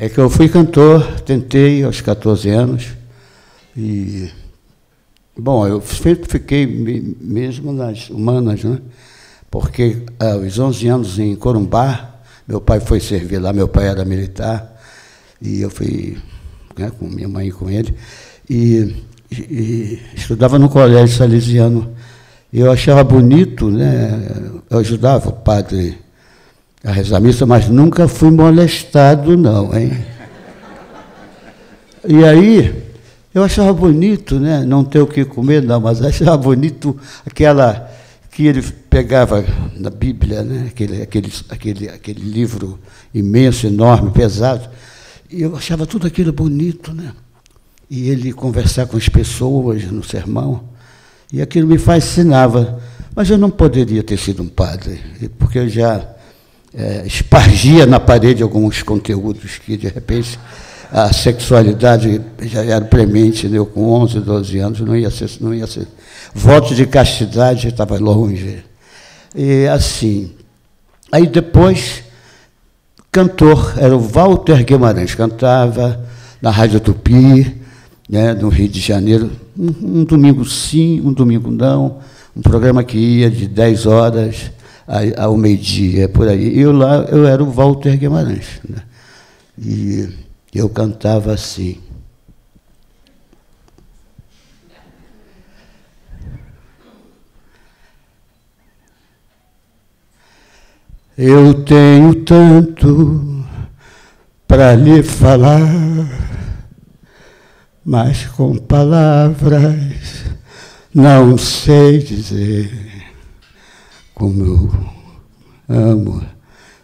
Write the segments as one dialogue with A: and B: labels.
A: É que eu fui cantor, tentei aos 14 anos, e, bom, eu sempre fiquei mesmo nas humanas, né? Porque aos 11 anos em Corumbá, meu pai foi servir lá, meu pai era militar, e eu fui, né, com minha mãe e com ele, e estudava no colégio salesiano. E eu achava bonito, né? Eu ajudava o padre a rezar a missa, mas nunca fui molestado, não, hein? E aí, eu achava bonito, né? Não ter o que comer, não, mas achava bonito aquela que ele pegava na Bíblia, né? aquele livro imenso, enorme, pesado, e eu achava tudo aquilo bonito, né? E ele conversar com as pessoas no sermão, e aquilo me fascinava. Mas eu não poderia ter sido um padre, porque eu já espargia na parede alguns conteúdos que, de repente, a sexualidade já era premente, né? Eu com 11, 12 anos, não ia ser. Voto de castidade estava longe. E assim, aí depois, cantor, era o Walter Guimarães, cantava na Rádio Tupi, né, no Rio de Janeiro, um domingo sim, um domingo não, um programa que ia de 10 horas ao meio-dia, por aí. E eu era o Walter Guimarães, né? E eu cantava assim. Eu tenho tanto para lhe falar, mas com palavras não sei dizer como eu amo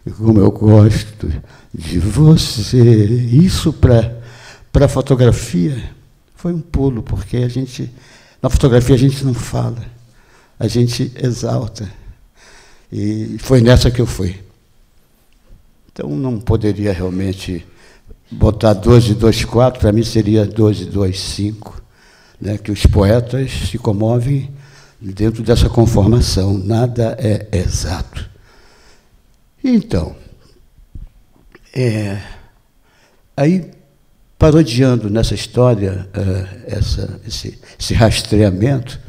A: e como eu gosto de você. Isso para a fotografia foi um pulo, porque na fotografia a gente não fala, a gente exalta. E foi nessa que eu fui. Então não poderia realmente botar 12, 2, 4, para mim seria 12, 2, 5, né, que os poetas se comovem dentro dessa conformação, nada é exato. Então, aí, parodiando nessa história, esse rastreamento,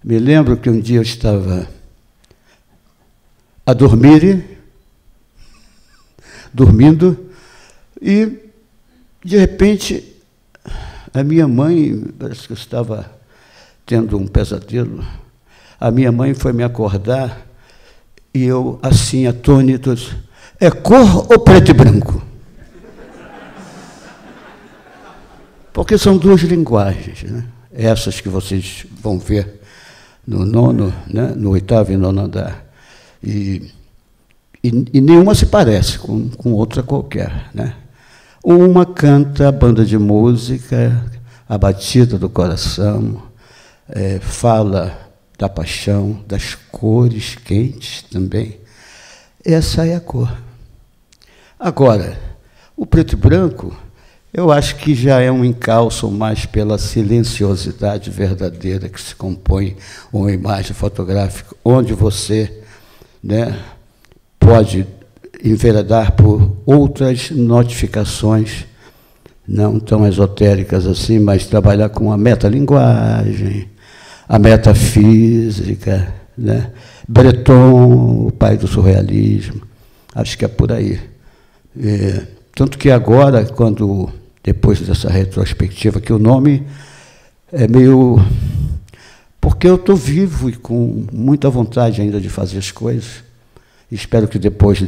A: me lembro que um dia eu estava a dormindo, e, de repente, a minha mãe, parece que eu estava tendo um pesadelo, a minha mãe foi me acordar, e eu, assim, atônito, é cor ou preto e branco? Porque são duas linguagens, né? Essas que vocês vão ver no nono, né? No oitavo e nono andar. E nenhuma se parece com outra qualquer, né? Uma canta a banda de música, a batida do coração, fala da paixão, das cores quentes também. Essa é a cor. Agora, o preto e branco, eu acho que já é um encalço mais pela silenciosidade verdadeira que se compõe uma imagem fotográfica, onde você, né, pode enveredar por outras notificações, não tão esotéricas assim, mas trabalhar com a metalinguagem, a metafísica, né? Breton, o pai do surrealismo, acho que é por aí. Tanto que agora, depois dessa retrospectiva, que o nome é meio... Porque eu estou vivo e com muita vontade ainda de fazer as coisas. Espero que depois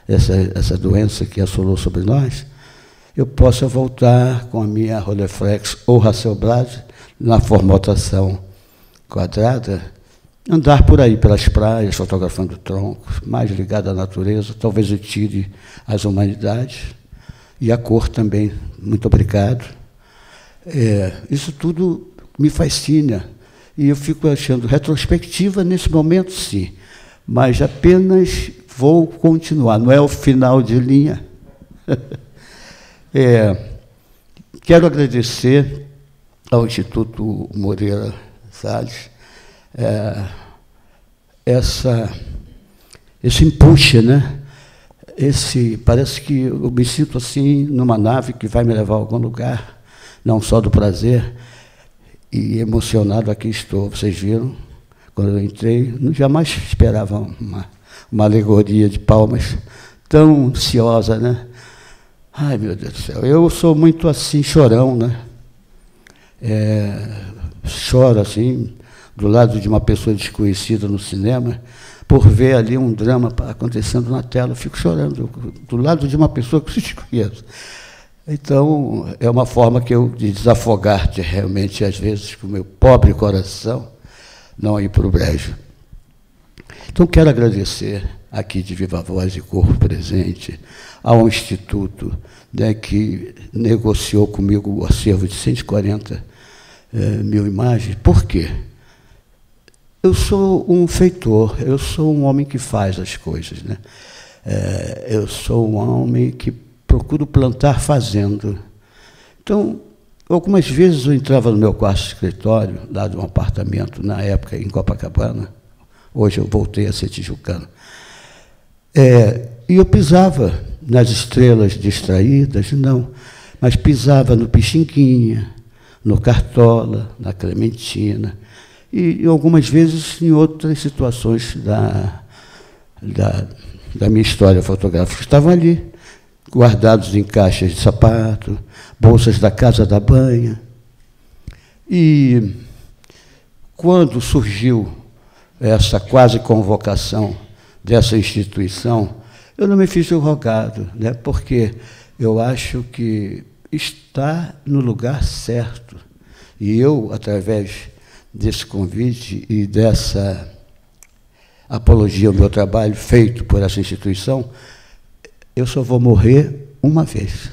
A: essa doença que assolou sobre nós, eu possa voltar com a minha Rolleiflex ou Hasselblad, na formatação quadrada, andar por aí, pelas praias, fotografando troncos, mais ligado à natureza, talvez eu tire as humanidades, e a cor também. Muito obrigado. Isso tudo me fascina, e eu fico achando retrospectiva nesse momento, sim, mas apenas vou continuar, não é o final de linha. Quero agradecer ao Instituto Moreira Salles esse empuxo, né? parece que eu me sinto assim numa nave que vai me levar a algum lugar, não só do prazer, e emocionado aqui estou. Vocês viram, quando eu entrei, jamais esperava uma alegoria de palmas tão ansiosa, né? Ai, meu Deus do céu, eu sou muito assim, chorão, né? Choro assim, do lado de uma pessoa desconhecida no cinema, por ver ali um drama acontecendo na tela, eu fico chorando, do lado de uma pessoa que eu desconheço. Então, é uma forma de desafogar realmente, às vezes, com o meu pobre coração, não ir para o brejo. Então, quero agradecer aqui de viva voz e corpo presente ao Instituto, né, que negociou comigo o acervo de 140 mil imagens. Por quê? Eu sou um feitor, eu sou um homem que faz as coisas, né? Eu sou um homem que procuro plantar fazendo. Então, algumas vezes eu entrava no meu quarto de escritório, lá de um apartamento, na época em Copacabana, hoje eu voltei a ser tijucano, e eu pisava nas estrelas distraídas, não, mas pisava no Pixinguinha, no Cartola, na Clementina, e algumas vezes em outras situações da minha história fotográfica. Estavam ali, guardados em caixas de sapato, bolsas da casa da banha. E quando surgiu essa quase convocação dessa instituição, eu não me fiz o rogado, né? Porque eu acho que está no lugar certo. E eu, através desse convite e dessa apologia ao meu trabalho feito por essa instituição, eu só vou morrer uma vez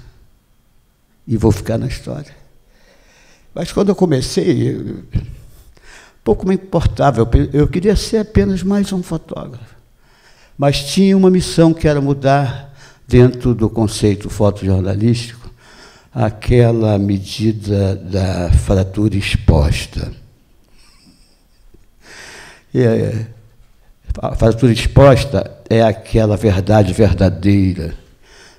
A: e vou ficar na história. Mas quando eu comecei, pouco me importava, eu queria ser apenas mais um fotógrafo. Mas tinha uma missão que era mudar, dentro do conceito fotojornalístico, aquela medida da fratura exposta. A fratura exposta é aquela verdade verdadeira,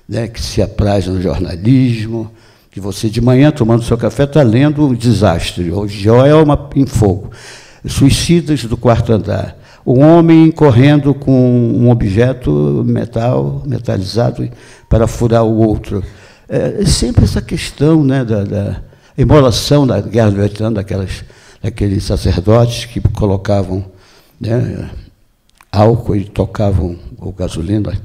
A: né, que se apraz no jornalismo, que você de manhã, tomando seu café, está lendo um desastre, o Joelma em fogo, suicidas do quarto andar, um homem correndo com um objeto metalizado para furar o outro. Sempre essa questão, né, da imolação da guerra do Vietnã, daqueles sacerdotes que colocavam, né, álcool e tocavam, ou gasolina,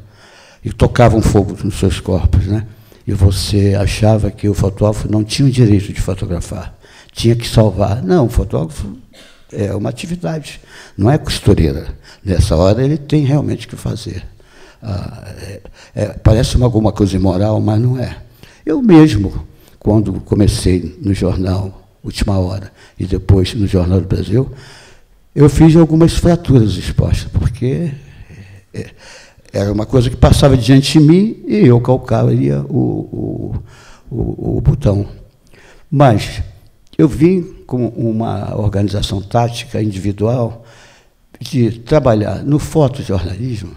A: e tocavam fogo nos seus corpos, né? E você achava que o fotógrafo não tinha o direito de fotografar, tinha que salvar. Não, o fotógrafo é uma atividade, não é costureira. Nessa hora ele tem realmente que fazer. Parece alguma coisa imoral, mas não é. Eu mesmo, quando comecei no jornal Última Hora e depois no Jornal do Brasil, eu fiz algumas fraturas expostas, porque era uma coisa que passava diante de mim e eu calcaria o botão. Mas eu vim com uma organização tática individual de trabalhar no fotojornalismo,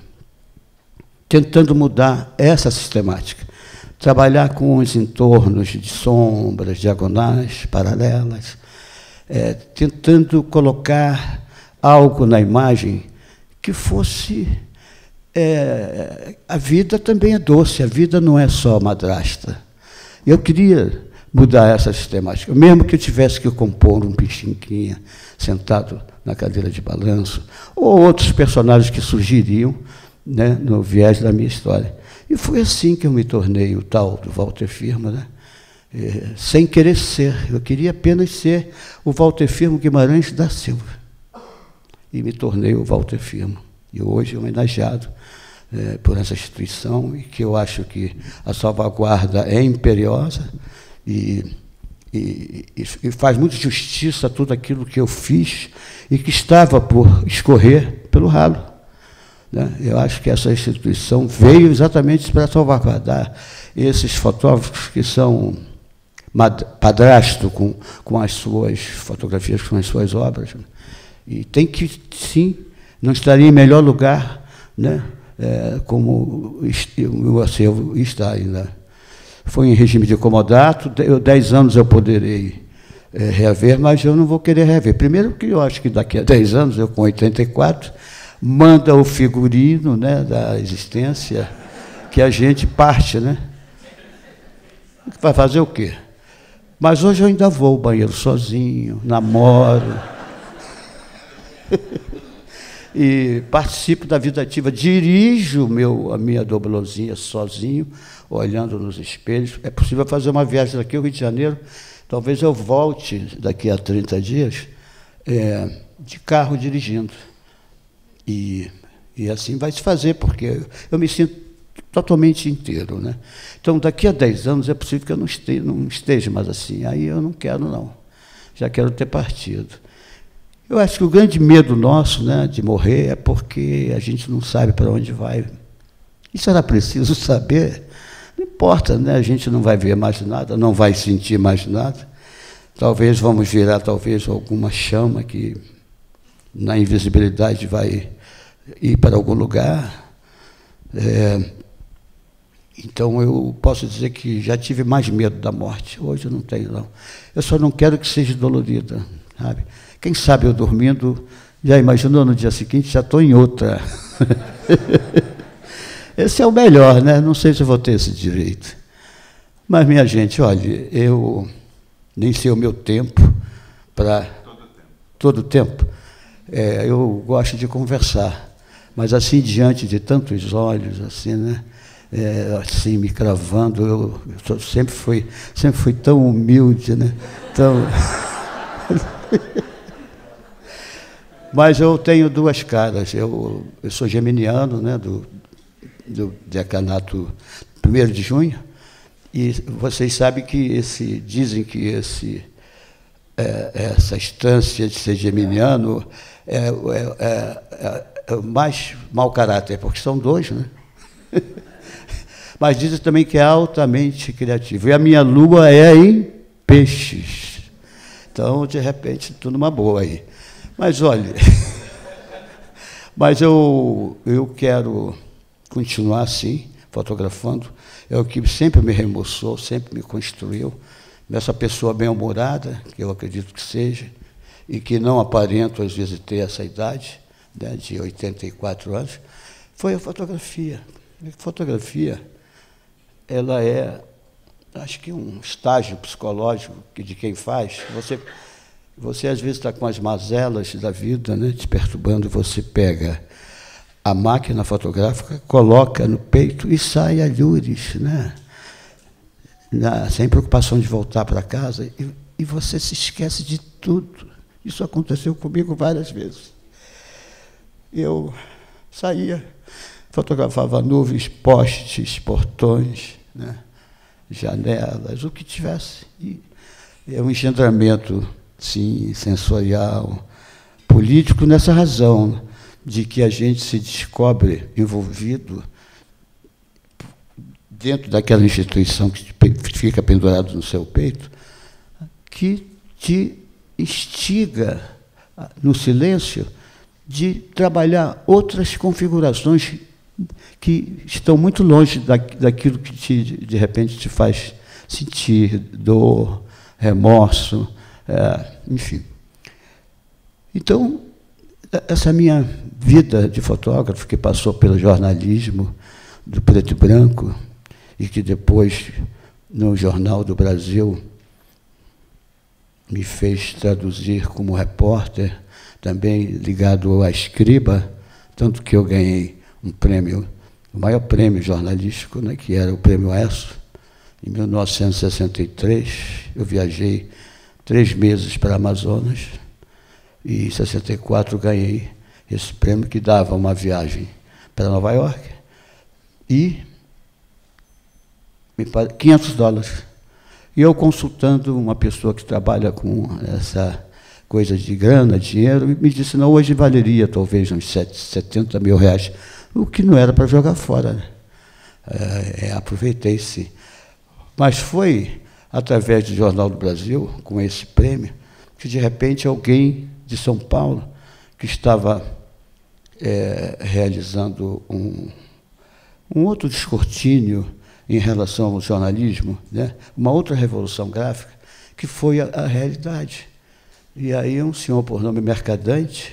A: tentando mudar essa sistemática, trabalhar com os entornos de sombras, diagonais, paralelas, tentando colocar algo na imagem que fosse... a vida também é doce, a vida não é só madrasta. Eu queria mudar essa sistemática, mesmo que eu tivesse que compor um Pixinguinha sentado na cadeira de balanço, ou outros personagens que surgiriam, né, no viés da minha história. E foi assim que eu me tornei o tal do Walter Firmo, né? Sem querer ser. Eu queria apenas ser o Walter Firmo Guimarães da Silva. E me tornei o Walter Firmo. E hoje homenageado por essa instituição, e que eu acho que a salvaguarda é imperiosa e faz muito justiça a tudo aquilo que eu fiz e que estava por escorrer pelo ralo, né? Eu acho que essa instituição veio exatamente para salvaguardar esses fotógrafos que são padrasto com as suas fotografias, com as suas obras, né? E tem que, sim, não estaria em melhor lugar, né, como o acervo está ainda. Foi em regime de comodato, 10 anos eu poderei reaver, mas eu não vou querer reaver. Primeiro porque eu acho que daqui a 10 anos, eu com 84, manda o figurino, né, da existência, que a gente parte, né? Vai fazer o quê? Mas hoje eu ainda vou ao banheiro sozinho, namoro, e participo da vida ativa, dirijo a minha doblozinha sozinho, olhando nos espelhos. É possível fazer uma viagem daqui ao Rio de Janeiro, talvez eu volte daqui a 30 dias, de carro dirigindo. E assim vai se fazer, porque eu me sinto totalmente inteiro, né? Então, daqui a 10 anos é possível que eu não esteja mais assim. Aí eu não quero, não. Já quero ter partido. Eu acho que o grande medo nosso, né, de morrer é porque a gente não sabe para onde vai. Isso era preciso saber. Não importa, né? A gente não vai ver mais nada, não vai sentir mais nada. Talvez vamos virar, alguma chama que na invisibilidade vai ir para algum lugar. Então, eu posso dizer que já tive mais medo da morte. Hoje eu não tenho, não. Eu só não quero que seja dolorida, sabe? Quem sabe eu dormindo, já imaginou no dia seguinte, já estou em outra. Esse é o melhor, né? Não sei se eu vou ter esse direito. Mas, minha gente, olha, eu nem sei o meu tempo para... Todo tempo. Eu gosto de conversar, mas assim, diante de tantos olhos, assim, né? Assim, me cravando, eu sempre fui tão humilde, né? Mas eu tenho duas caras. Eu sou geminiano, né? Do decanato 1º de junho, e vocês sabem que dizem que essa instância de ser geminiano é o mais mau caráter, porque são dois, né? Mas dizem também que é altamente criativo. E a minha lua é em peixes. Então, de repente, tudo numa boa aí. Mas, olha, mas eu quero continuar assim, fotografando. É o que sempre me remoçou, sempre me construiu. Essa pessoa bem-humorada, que eu acredito que seja, e que não aparento, às vezes, ter essa idade, né, de 84 anos, foi a fotografia. A fotografia, ela é, acho que um estágio psicológico de quem faz. Você às vezes está com as mazelas da vida, né, te perturbando, você pega a máquina fotográfica, coloca no peito e sai alhures, né? Sem preocupação de voltar para casa, e você se esquece de tudo. Isso aconteceu comigo várias vezes. Eu saía, fotografava nuvens, postes, portões, né? Janelas, o que tivesse. E é um engendramento, sim, sensorial, político, nessa razão de que a gente se descobre envolvido dentro daquela instituição que fica pendurado no seu peito, que te instiga, no silêncio, de trabalhar outras configurações que estão muito longe daquilo que, de repente, te faz sentir dor, remorso, enfim. Então, essa minha vida de fotógrafo, que passou pelo jornalismo do preto e branco, e que depois, no Jornal do Brasil, me fez traduzir como repórter, também ligado à escriba, tanto que eu ganhei um prêmio, o maior prêmio jornalístico, né, que era o Prêmio ESSO. Em 1963, eu viajei 3 meses para Amazonas, e em 64 ganhei esse prêmio, que dava uma viagem para Nova York, e $500. E eu, consultando uma pessoa que trabalha com essa coisa de grana, dinheiro, me disse, não, hoje valeria talvez uns 70 mil reais, o que não era para jogar fora, né? Aproveitei, sim. Mas foi através do Jornal do Brasil, com esse prêmio, que, de repente, alguém de São Paulo, que estava realizando um outro descortínio em relação ao jornalismo, né? Uma outra revolução gráfica, que foi a realidade. E aí um senhor por nome Mercadante,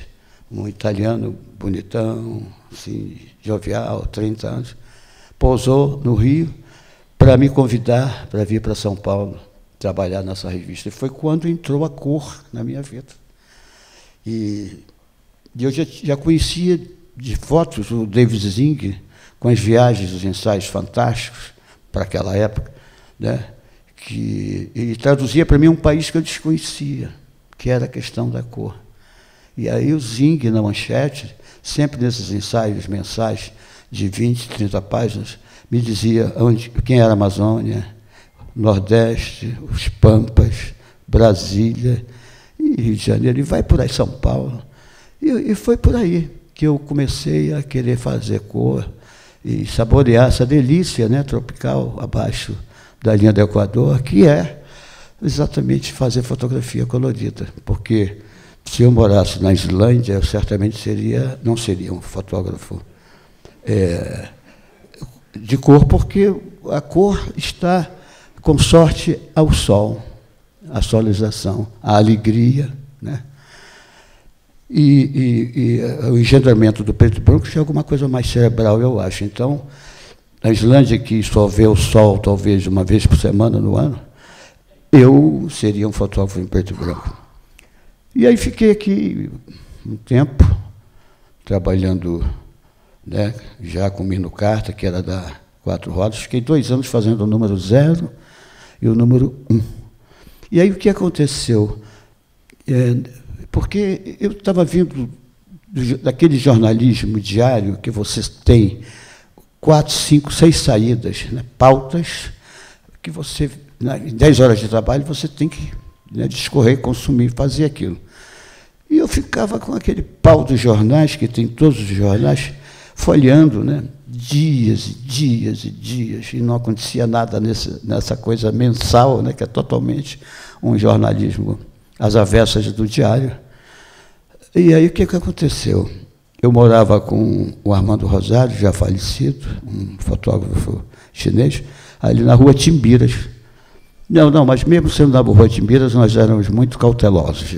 A: um italiano bonitão, assim, jovial, 30 anos, pousou no Rio para me convidar para vir para São Paulo trabalhar nessa revista. E foi quando entrou a cor na minha vida. E eu já conhecia de fotos o David Zing, com as viagens, os ensaios fantásticos para aquela época, né? E traduzia para mim um país que eu desconhecia, que era a questão da cor. E aí o Zing, na manchete, sempre nesses ensaios mensais de 20, 30 páginas, me dizia quem era a Amazônia, Nordeste, os Pampas, Brasília e Rio de Janeiro, e vai por aí, São Paulo. E foi por aí que eu comecei a querer fazer cor e saborear essa delícia, né, tropical, abaixo da linha do Equador, que é exatamente fazer fotografia colorida, porque se eu morasse na Islândia, eu certamente não seria um fotógrafo de cor, porque a cor está consorte ao sol, à solarização, à alegria, né? E o engendramento do preto e branco já é alguma coisa mais cerebral, eu acho. Então, na Islândia, que só vê o sol talvez uma vez por semana no ano, eu seria um fotógrafo em preto e branco. E aí fiquei aqui um tempo, trabalhando, né, já com Mino Carta, que era da Quatro Rodas. Fiquei 2 anos fazendo o número 0 e o número 1. E aí o que aconteceu? Porque eu estava vindo daquele jornalismo diário que você tem 4, 5, 6 saídas, né, pautas, que você, em 10 horas de trabalho, você tem que, né, discorrer, consumir, fazer aquilo. E eu ficava com aquele pau dos jornais, que tem todos os jornais, folheando, né, dias e dias e dias, e não acontecia nada nessa coisa mensal, né, que é totalmente um jornalismo às avessas do diário. E aí o que aconteceu? Eu morava com o Armando Rosário, já falecido, um fotógrafo chinês, ali na rua Timbiras. Não, mas mesmo sendo na rua Timbiras, nós éramos muito cautelosos.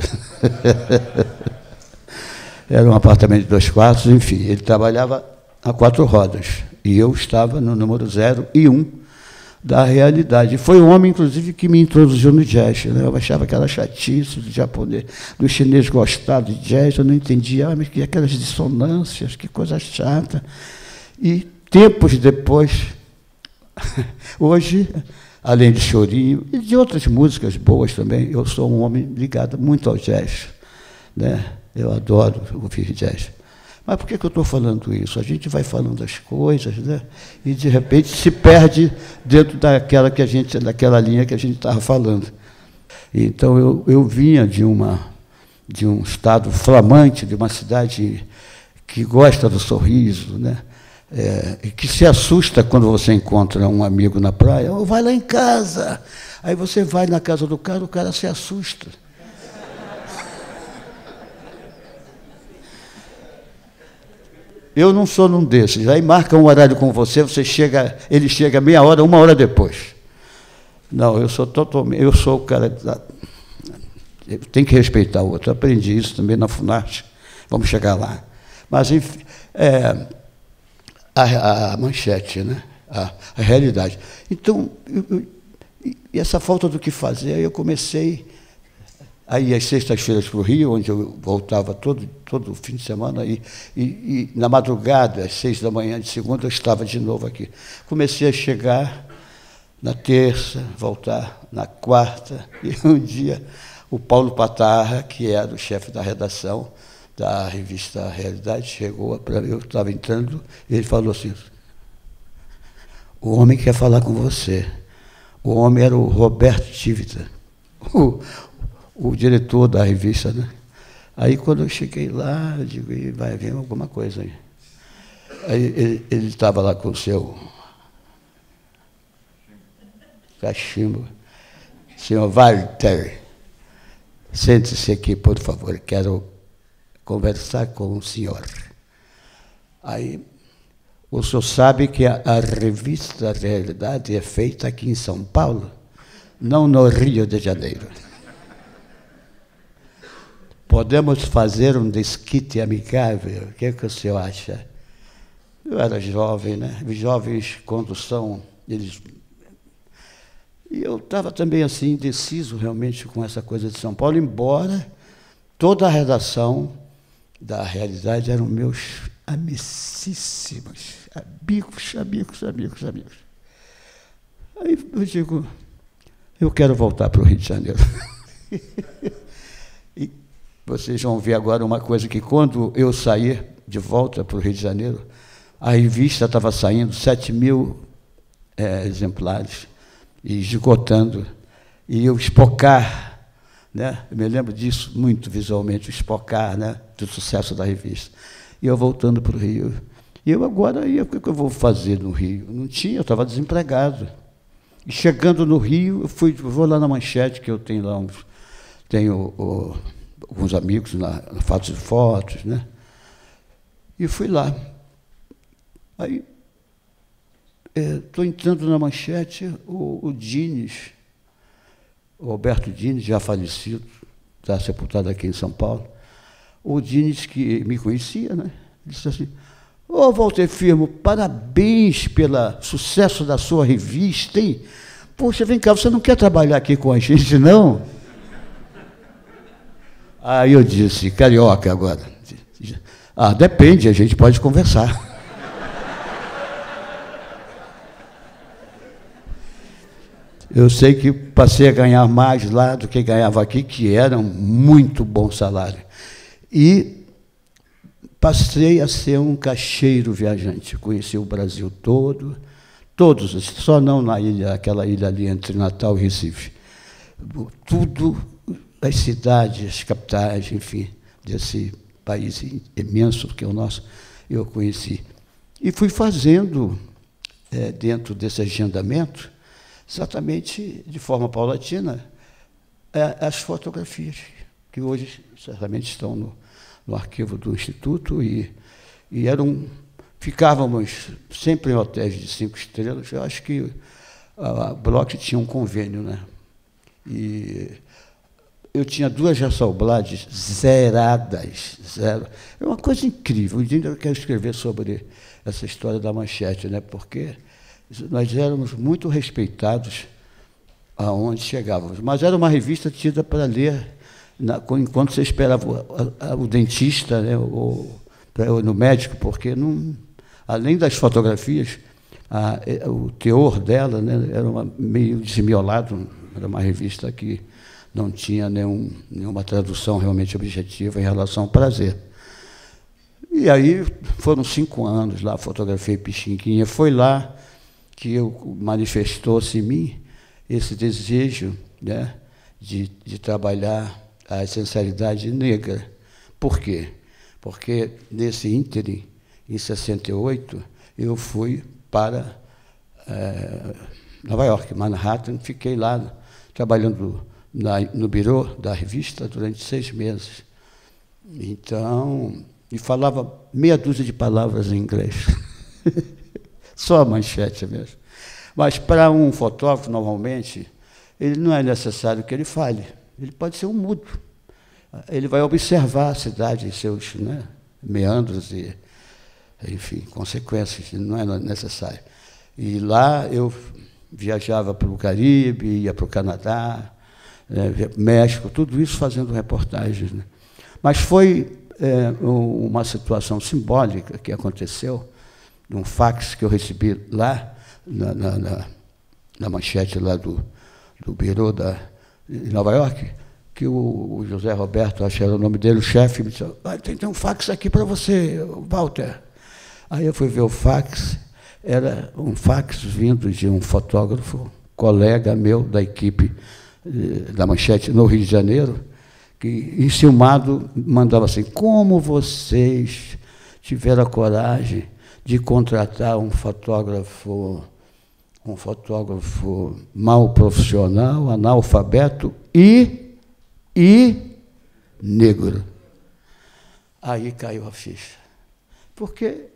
A: Era um apartamento de 2 quartos, enfim, ele trabalhava a 4 rodas, e eu estava no número 0 e 1 da realidade. E foi o homem, inclusive, que me introduziu no jazz, né? Eu achava aquela chatice do japonês, do chinês gostar de jazz, eu não entendia, mas que aquelas dissonâncias, que coisa chata. E tempos depois, hoje, além de Chorinho e de outras músicas boas também, eu sou um homem ligado muito ao jazz, né? Eu adoro ouvir jazz. Mas por que eu estou falando isso? A gente vai falando as coisas, né? E, de repente, se perde dentro daquela linha que a gente estava falando. Então, eu vinha de um estado flamante, de uma cidade que gosta do sorriso, né? E que se assusta quando você encontra um amigo na praia. Oh, vai lá em casa. Aí você vai na casa do cara, o cara se assusta. Eu não sou num desses. Aí marca um horário com você, ele chega meia hora, 1 hora depois. Não, eu sou o cara. Tem que respeitar o outro. Eu aprendi isso também na FUNARTE. Vamos chegar lá. Mas, enfim, a manchete, né? A realidade. Então, e essa falta do que fazer, aí eu comecei a ir às sextas-feiras para o Rio, onde eu voltava todo fim de semana, e na madrugada, às 6 da manhã de segunda, eu estava de novo aqui. Comecei a chegar na terça, voltar na quarta, e um dia o Paulo Patarra, que era o chefe da redação da revista Realidade, chegou para mim, eu estava entrando, e ele falou assim: o homem quer falar com você. O homem era o Roberto Tivita, o diretor da revista, né? Aí, quando eu cheguei lá, eu digo, vai haver alguma coisa aí. Aí ele estava lá com o seu cachimbo. Senhor Walter, sente-se aqui, por favor, quero conversar com o senhor. Aí O senhor sabe que a revista Realidade é feita aqui em São Paulo, não no Rio de Janeiro. Podemos fazer um desquite amigável? O que o senhor acha? Eu era jovem, né? Os jovens, quando são, eles... E eu estava também assim, indeciso realmente com essa coisa de São Paulo, embora toda a redação da Realidade eram meus amicíssimos, amigos. Aí eu digo, eu quero voltar para o Rio de Janeiro. E vocês vão ver agora uma coisa, que quando eu sair de volta para o Rio de Janeiro, a revista estava saindo 7.000 exemplares, e esgotando, e o Espocar, né? Eu me lembro disso muito visualmente, o Espocar, né? Do sucesso da revista. E eu voltando para o Rio. E eu agora, o que eu vou fazer no Rio? Não tinha, eu estava desempregado. E chegando no Rio, eu vou lá na Manchete, que eu tenho lá alguns amigos na Fatos e Fotos, né? E fui lá. Aí, estou entrando na Manchete, o Dines, o Alberto Dines, já falecido, está sepultado aqui em São Paulo. O Dines, que me conhecia, né? Disse assim, ô Walter Firmo, parabéns pelo sucesso da sua revista, hein? Poxa, vem cá, você não quer trabalhar aqui com a gente, não? Aí eu disse, carioca agora. Ah, depende, a gente pode conversar. Eu sei que passei a ganhar mais lá do que ganhava aqui, que era um muito bom salário. E passei a ser um caixeiro viajante. Conheci o Brasil todo, todos, só não na ilha, aquela ilha ali entre Natal e Recife. Tudo, as cidades, as capitais, enfim, desse país imenso que é o nosso, eu conheci. E fui fazendo, dentro desse agendamento, exatamente de forma paulatina, as fotografias, que hoje certamente estão no arquivo do Instituto, e ficávamos sempre em hotéis de 5 estrelas. Eu acho que a Bloch tinha um convênio, né? E eu tinha 2 Hasselblad zeradas, zero. É uma coisa incrível. Um dia eu quero escrever sobre essa história da Manchete, né? Porque nós éramos muito respeitados aonde chegávamos. Mas era uma revista tida para ler enquanto você esperava o dentista, né, ou no médico, porque, além das fotografias, o teor dela, né, era meio desmiolado, era uma revista que não tinha nenhuma tradução realmente objetiva em relação ao prazer. E aí foram 5 anos lá, fotografei Pixinguinha. Foi lá que manifestou-se em mim esse desejo, né, de trabalhar a essencialidade negra. Por quê? Porque nesse ínterim, em 68, eu fui para Nova York, Manhattan, fiquei lá trabalhando no birô da revista durante 6 meses. Então, e falava meia dúzia de palavras em inglês. Só a Manchete mesmo. Mas para um fotógrafo, normalmente, ele não é necessário que ele fale. Ele pode ser um mudo. Ele vai observar a cidade em seus, né, meandros e, enfim, consequências. Não é necessário. E lá eu viajava para o Caribe, ia para o Canadá, México, tudo isso fazendo reportagens, né? Mas foi uma situação simbólica que aconteceu, num fax que eu recebi lá, na Manchete lá do birô de Nova York, que o José Roberto, acho que era o nome dele, o chefe, me disse, tem um fax aqui para você, Walter. Aí eu fui ver o fax, era um fax vindo de um fotógrafo, colega meu da equipe da Manchete no Rio de Janeiro, que, enciumado, mandava assim, como vocês tiveram a coragem de contratar um fotógrafo mal profissional, analfabeto e negro. Aí caiu a ficha. Porque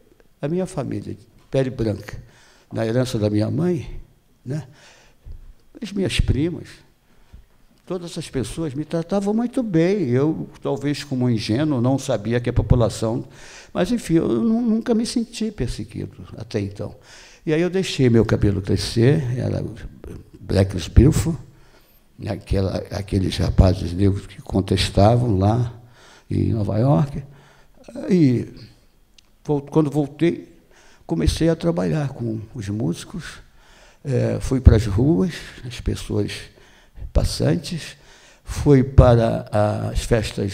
A: a minha família pele branca, na herança da minha mãe, né? As minhas primas, todas essas pessoas me tratavam muito bem. Eu, talvez como ingênuo, não sabia que a população... Mas, enfim, eu nunca me senti perseguido até então. E aí eu deixei meu cabelo crescer, era Black Beautiful, aqueles rapazes negros que contestavam lá em Nova York. E, quando voltei, comecei a trabalhar com os músicos, fui para as ruas, as pessoas passantes, fui para as festas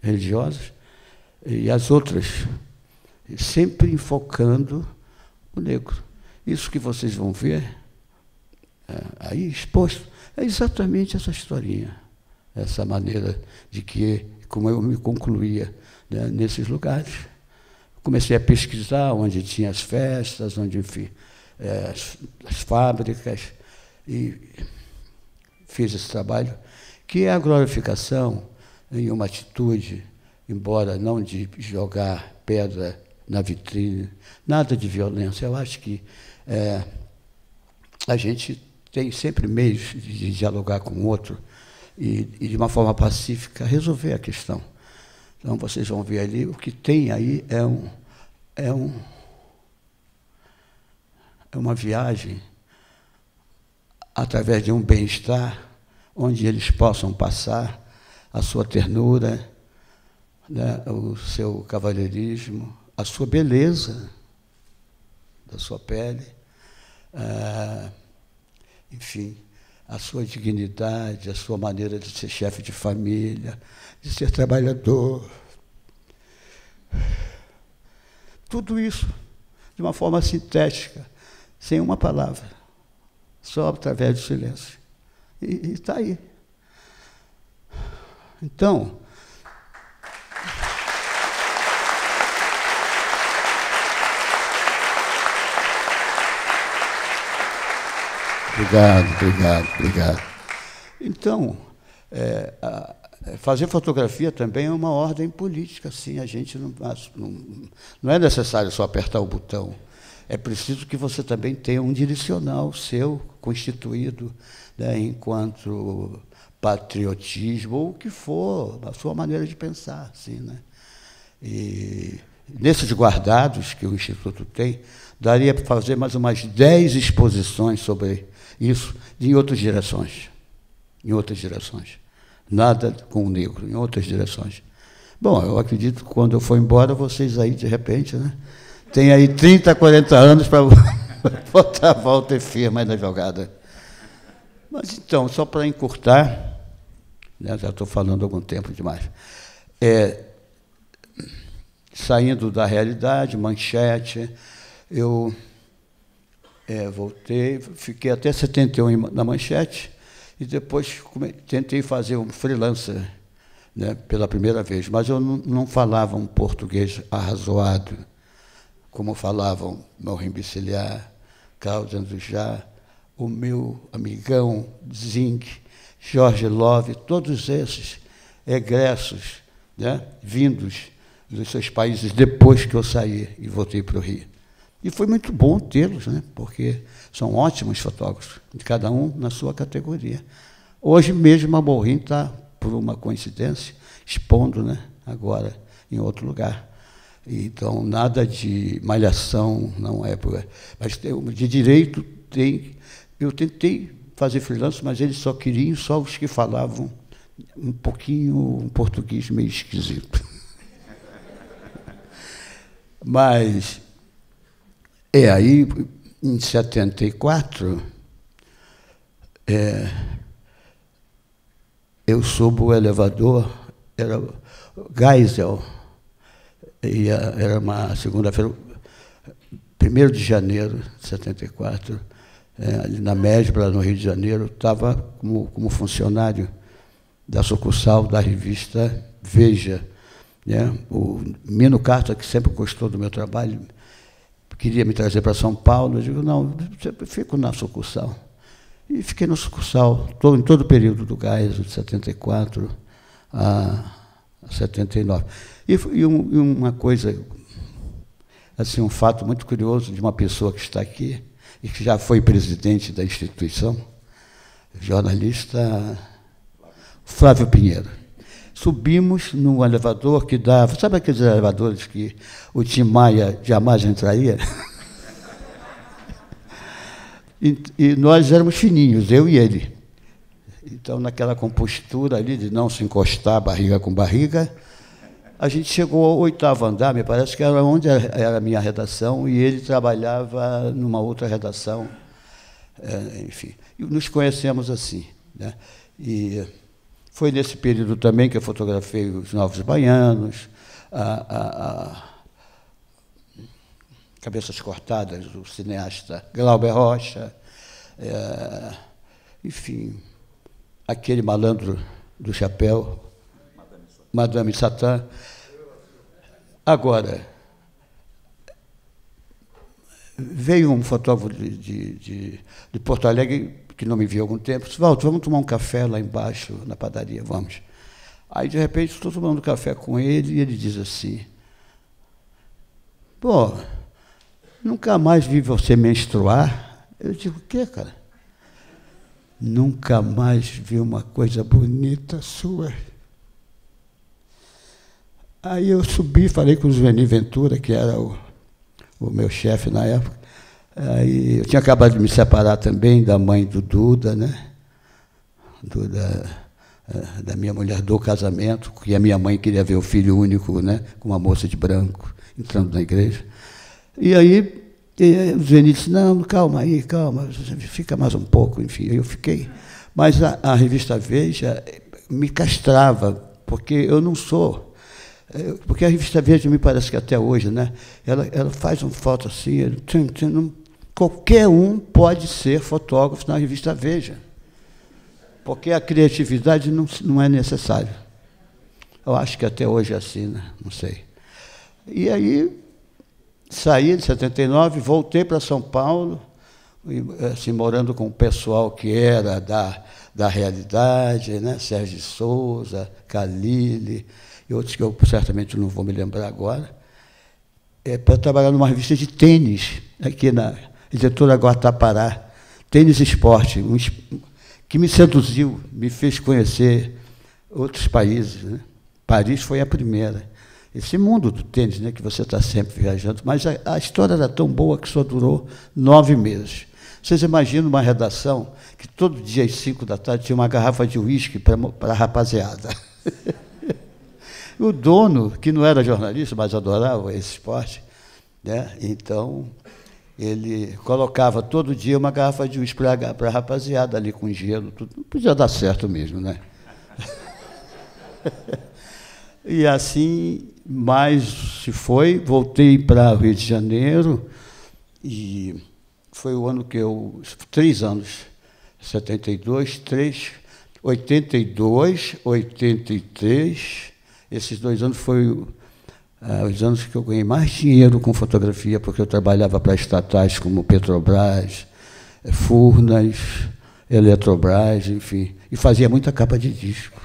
A: religiosas e as outras, sempre enfocando o negro. Isso que vocês vão ver aí exposto é exatamente essa historinha, essa maneira de que, como eu me concluía, né, nesses lugares. Comecei a pesquisar onde tinha as festas, onde, enfim, as fábricas, e fiz esse trabalho, que é a glorificação em uma atitude, embora não de jogar pedra na vitrine, nada de violência. Eu acho que a gente tem sempre meios de dialogar com o outro e, de uma forma pacífica, resolver a questão. Então, vocês vão ver ali, o que tem aí é uma viagem através de um bem-estar, onde eles possam passar a sua ternura, né, o seu cavalheirismo, a sua beleza da sua pele, enfim, a sua dignidade, a sua maneira de ser chefe de família, de ser trabalhador. Tudo isso de uma forma sintética, sem uma palavra, só através do silêncio. E está aí. Então, obrigado. Então, fazer fotografia também é uma ordem política, assim, a gente não é necessário só apertar o botão, é preciso que você também tenha um direcional seu, constituído, né, enquanto patriotismo, ou o que for, a sua maneira de pensar, assim, né? E nesses guardados que o Instituto tem, daria para fazer mais umas 10 exposições sobre isso, em outras direções. Nada com o negro, em outras direções. Bom, eu acredito que quando eu for embora, vocês aí, de repente, né, tem aí 30, 40 anos para botar a volta e firma aí na jogada. Mas, então, só para encurtar, né, já estou falando há algum tempo demais, saindo da realidade, Manchete, eu voltei, fiquei até 71 na Manchete, e depois tentei fazer um freelancer, né, pela primeira vez, mas eu não falava um português arrazoado, como falavam Maurinho Bicilhar, Carlos Andujá, o meu amigão Zing, Jorge Love, todos esses egressos, né, vindos dos seus países depois que eu saí e voltei para o Rio. E foi muito bom tê-los, né, porque são ótimos fotógrafos, cada um na sua categoria. Hoje mesmo a Maurinho está, por uma coincidência, expondo, né, agora em outro lugar. Então, nada de malhação, não é. Mas de direito tem. Eu tentei fazer freelance, mas eles só queriam só os que falavam um pouquinho um português meio esquisito. Mas, aí, em 74, eu subo o elevador, era Geisel, e era uma segunda-feira, 1º de janeiro de 74, ali na Mesbla, no Rio de Janeiro, estava como funcionário da sucursal da revista Veja, né? O Mino Carta, que sempre gostou do meu trabalho, queria me trazer para São Paulo. Eu digo, não, eu fico na sucursal. E fiquei na sucursal em todo o período do Geisel, de 74 a 79. E uma coisa assim, um fato muito curioso de uma pessoa que está aqui e que já foi presidente da instituição, jornalista Flávio Pinheiro. Subimos num elevador que dava... Sabe aqueles elevadores que o Tim Maia jamais entraria? E nós éramos fininhos, eu e ele. Então, naquela compostura ali de não se encostar barriga com barriga, a gente chegou ao 8º andar, me parece que era onde era a minha redação, e ele trabalhava numa outra redação. Enfim, e nos conhecemos assim, né? E foi nesse período também que eu fotografei os Novos Baianos, Cabeças Cortadas, do cineasta Glauber Rocha, enfim, aquele malandro do chapéu, Madame Satã. Agora, veio um fotógrafo de Porto Alegre, que não me viu há algum tempo, disse: Walter, vamos tomar um café lá embaixo, na padaria, vamos. Aí, de repente, estou tomando café com ele, e ele diz assim: pô, nunca mais vi você menstruar? Eu digo: o quê, cara? Nunca mais vi uma coisa bonita sua. Aí eu subi, falei com o Zueni Ventura, que era o meu chefe na época. Aí eu tinha acabado de me separar também da mãe do Duda, né? Da minha mulher do casamento, que a minha mãe queria ver o filho único, né? Com uma moça de branco, entrando na igreja. E aí o Zueni disse: não, calma aí, calma, fica mais um pouco, enfim. Eu fiquei. Mas a revista Veja me castrava, porque eu não sou... Porque a revista Veja, me parece que até hoje, né, ela faz uma foto assim, qualquer um pode ser fotógrafo na revista Veja, porque a criatividade não é necessária. Eu acho que até hoje é assim, né? Não sei. E aí, saí de 79, voltei para São Paulo, assim, morando com o pessoal que era da realidade, né? Sérgio de Souza, Calile, e outros que eu certamente não vou me lembrar agora, para trabalhar numa revista de tênis, aqui na editora Guatapará, Tênis Esporte, que me seduziu, me fez conhecer outros países, né? Paris foi a primeira. Esse mundo do tênis, né, que você está sempre viajando, mas a história era tão boa que só durou 9 meses. Vocês imaginam uma redação que todo dia às 5 da tarde tinha uma garrafa de uísque para a rapaziada. O dono, que não era jornalista, mas adorava esse esporte, né? Então, ele colocava todo dia uma garrafa de uísque para a rapaziada ali com gelo, tudo. Não podia dar certo mesmo, né? E assim, mais se foi, voltei para o Rio de Janeiro, e foi o ano que eu... 3 anos, 72, 82, 83... Esses 2 anos foram os anos que eu ganhei mais dinheiro com fotografia, porque eu trabalhava para estatais como Petrobras, Furnas, Eletrobras, enfim, e fazia muita capa de disco.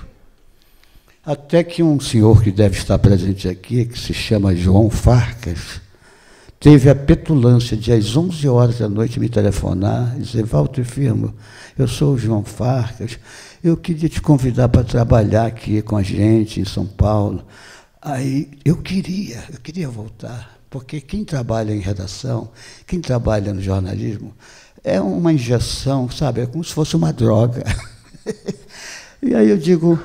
A: Até que um senhor que deve estar presente aqui, que se chama João Farcas, teve a petulância de, às 11 horas da noite, me telefonar e dizer: Walter Firmo, eu sou o João Farcas, eu queria te convidar para trabalhar aqui com a gente em São Paulo. Aí eu queria voltar, porque quem trabalha em redação, quem trabalha no jornalismo, é uma injeção, sabe? É como se fosse uma droga. E aí eu digo: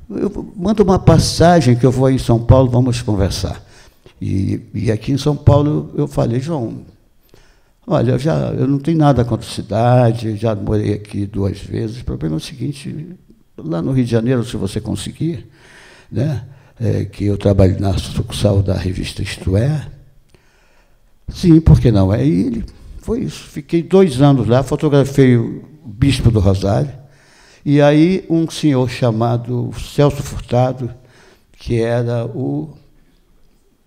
A: eu mando uma passagem que eu vou em São Paulo, vamos conversar. E aqui em São Paulo eu falei: João, olha, eu não tenho nada contra a cidade, já morei aqui 2 vezes. O problema é o seguinte: lá no Rio de Janeiro, se você conseguir, né, que eu trabalho na sucursal da revista Isto É, sim, por que não? Aí foi isso. Fiquei 2 anos lá, fotografei o Bispo do Rosário, e aí um senhor chamado Celso Furtado, que era o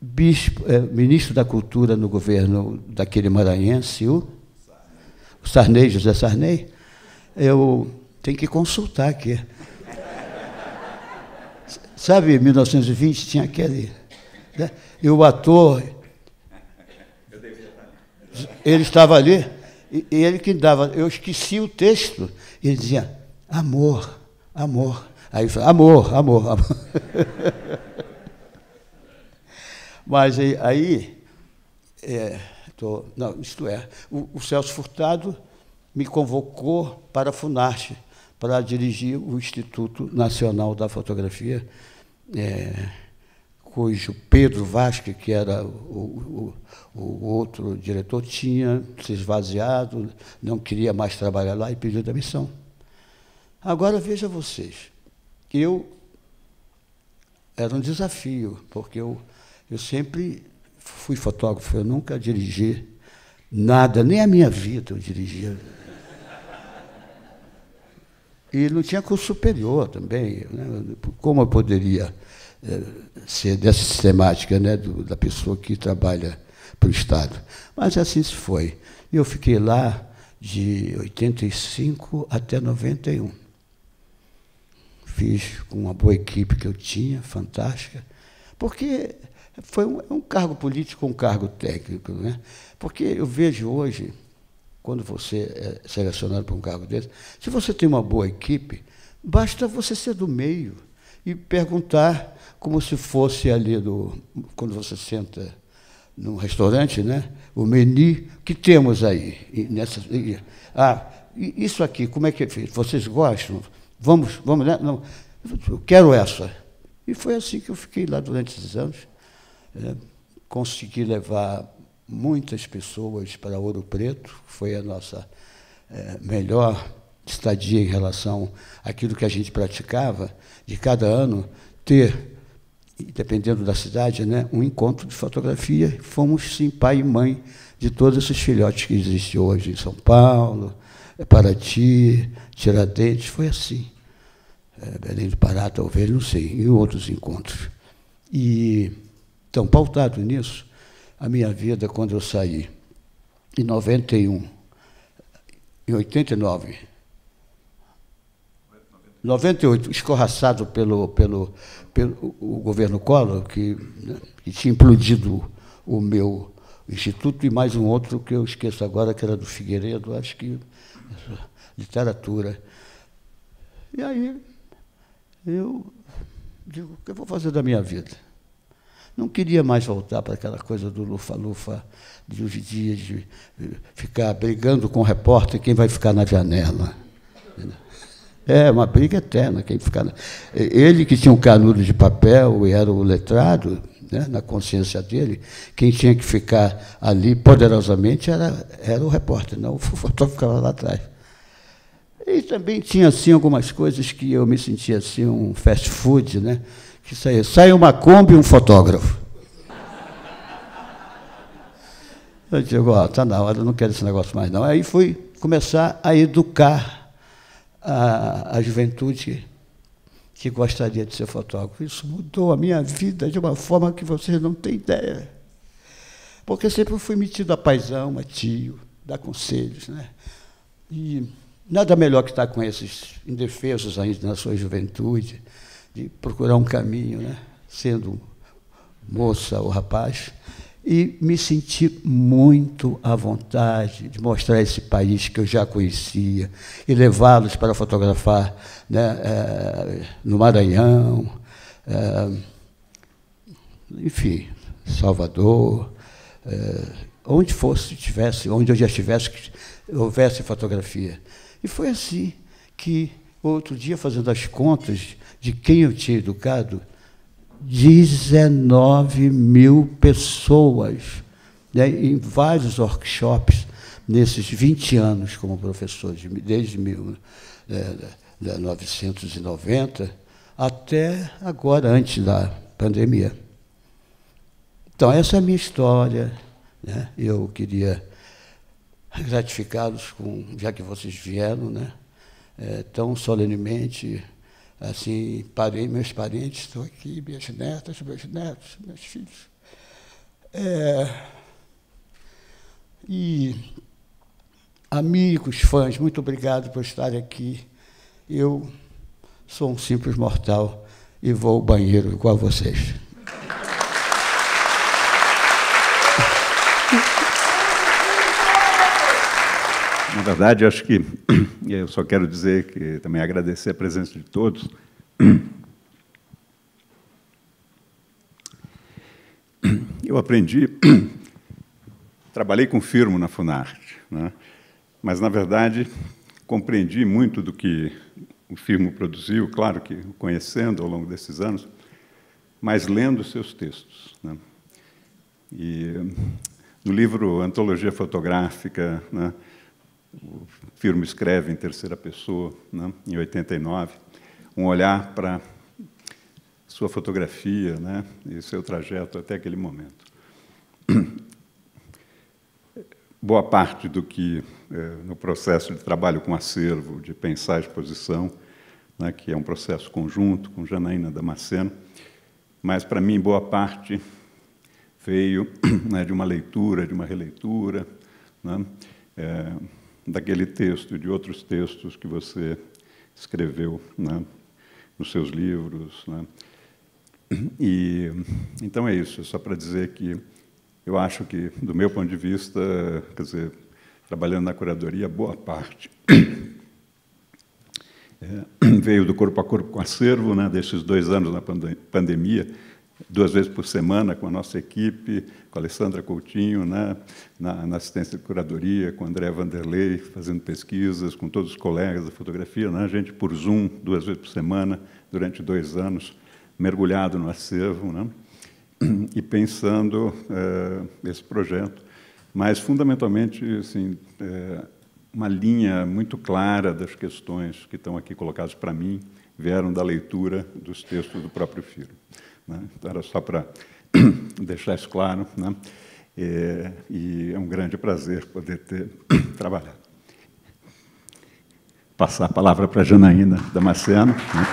A: bispo, ministro da Cultura no governo daquele maranhense, o Sarney, José Sarney, eu tenho que consultar aqui. Sabe, em 1920 tinha aquele... Né? E o ator Ele estava ali, e ele que dava, eu esqueci o texto, e ele dizia, amor, amor. Aí eu falei, amor, amor, amor. Mas aí não, isto é, o Celso Furtado me convocou para a Funarte, para dirigir o Instituto Nacional da Fotografia, cujo Pedro Vasque, que era o outro diretor, tinha se esvaziado, não queria mais trabalhar lá e pediu demissão. Agora, veja vocês, era um desafio, porque eu sempre fui fotógrafo, eu nunca dirigi nada, nem a minha vida eu dirigia. E não tinha curso superior também, né? Como eu poderia ser dessa sistemática, né, da pessoa que trabalha para o Estado? Mas assim se foi. Eu fiquei lá de 85 até 91. Fiz com uma boa equipe que eu tinha, fantástica, porque foi um cargo político, um cargo técnico, né? Porque eu vejo hoje, quando você é selecionado para um cargo desse, se você tem uma boa equipe, basta você ser do meio e perguntar, como se fosse ali, quando você senta num restaurante, né? O menu que temos aí. Isso aqui, como é que é feito? Vocês gostam? Vamos, né? Não, eu quero essa. E foi assim que eu fiquei lá durante esses anos. Consegui levar muitas pessoas para Ouro Preto, foi a nossa melhor estadia em relação àquilo que a gente praticava, de cada ano ter, dependendo da cidade, né, um encontro de fotografia. Fomos, sim, pai e mãe de todos esses filhotes que existem hoje em São Paulo, Paraty, Tiradentes, foi assim. Belém do Pará, talvez, não sei, em outros encontros. E, então, pautado nisso, a minha vida, quando eu saí, em 91, em 89, 98, escorraçado pelo o governo Collor, que tinha implodido o meu instituto, e mais um outro que eu esqueço agora, que era do Figueiredo, acho que literatura. E aí eu digo, o que eu vou fazer da minha vida? Não queria mais voltar para aquela coisa do lufa-lufa de hoje em dia, de ficar brigando com o repórter quem vai ficar na janela. É uma briga eterna. Quem ficar ele que tinha um canudo de papel e era o letrado, né, na consciência dele, quem tinha que ficar ali poderosamente era o repórter, não o fotógrafo ficava lá atrás. E também tinha assim algumas coisas que eu me sentia assim um fast food, né? Que sai uma Kombi e um fotógrafo. Eu digo, está na hora, eu não quero esse negócio mais não. Aí fui começar a educar a juventude que gostaria de ser fotógrafo. Isso mudou a minha vida de uma forma que vocês não têm ideia. Porque sempre fui metido a paizão, a tio, dar conselhos, né? E nada melhor que estar com esses indefesos ainda na sua juventude, de procurar um caminho, né? Sendo moça ou rapaz, e me senti muito à vontade de mostrar esse país que eu já conhecia e levá-los para fotografar, né, no Maranhão, enfim, Salvador, onde onde eu já estivesse, que houvesse fotografia. E foi assim que, outro dia, fazendo as contas de quem eu tinha educado, 19 mil pessoas, né, em vários workshops, nesses 20 anos como professor, desde 1990 até agora, antes da pandemia. Então, essa é a minha história, né? Eu queria gratificá-los, já que vocês vieram, né, tão solenemente. Assim, meus parentes estão aqui, minhas netas, meus netos, meus filhos. E amigos, fãs, muito obrigado por estarem aqui. Eu sou um simples mortal e vou ao banheiro igual a vocês.
B: Na verdade, acho que eu só quero dizer que também agradecer a presença de todos. Eu aprendi, trabalhei com Firmo na Funarte, né? Mas, na verdade, compreendi muito do que o Firmo produziu, claro que o conhecendo ao longo desses anos, mas lendo seus textos, né? E no livro Antologia Fotográfica, né, o Firmo escreve em terceira pessoa, né, em 89, um olhar para sua fotografia, né, e seu trajeto até aquele momento. Boa parte do que, no processo de trabalho com acervo, de pensar a exposição, né, que é um processo conjunto com Janaína Damasceno, mas, para mim, boa parte veio, né, de uma leitura, de uma releitura, né, daquele texto e de outros textos que você escreveu, né, nos seus livros, né. E, então, é isso, só para dizer que eu acho que, do meu ponto de vista, quer dizer, trabalhando na curadoria, boa parte veio do corpo a corpo com acervo, né, desses 2 anos na pandemia, 2 vezes por semana com a nossa equipe, com a Alessandra Coutinho, né, na assistência de curadoria, com o André Vanderlei, fazendo pesquisas, com todos os colegas da fotografia, né, a gente por Zoom, 2 vezes por semana, durante 2 anos, mergulhado no acervo, né, e pensando esse projeto, mas, fundamentalmente, assim, uma linha muito clara das questões que estão aqui colocadas para mim, vieram da leitura dos textos do próprio Firmo, né? Então, era só para deixar isso claro, né? E é um grande prazer poder ter trabalhado. Passar a palavra para a Janaína Damasceno, né?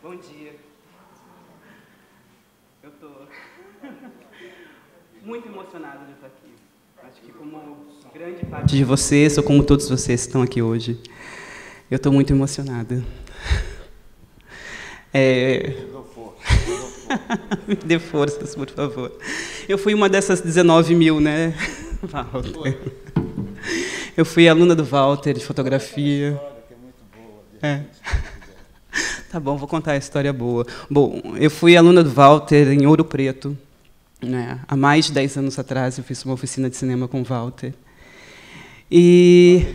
C: Bom dia. Eu estou muito emocionada de estar aqui. Acho que, como grande parte de vocês, ou como todos vocês que estão aqui hoje, eu estou muito emocionada. Me dê forças, por favor. Eu fui uma dessas 19 mil, né, Walter? Eu fui aluna do Walter de fotografia. Tá bom, vou contar a história boa. Bom, eu fui aluna do Walter em Ouro Preto, né? Há mais de 10 anos atrás, eu fiz uma oficina de cinema com o Walter. E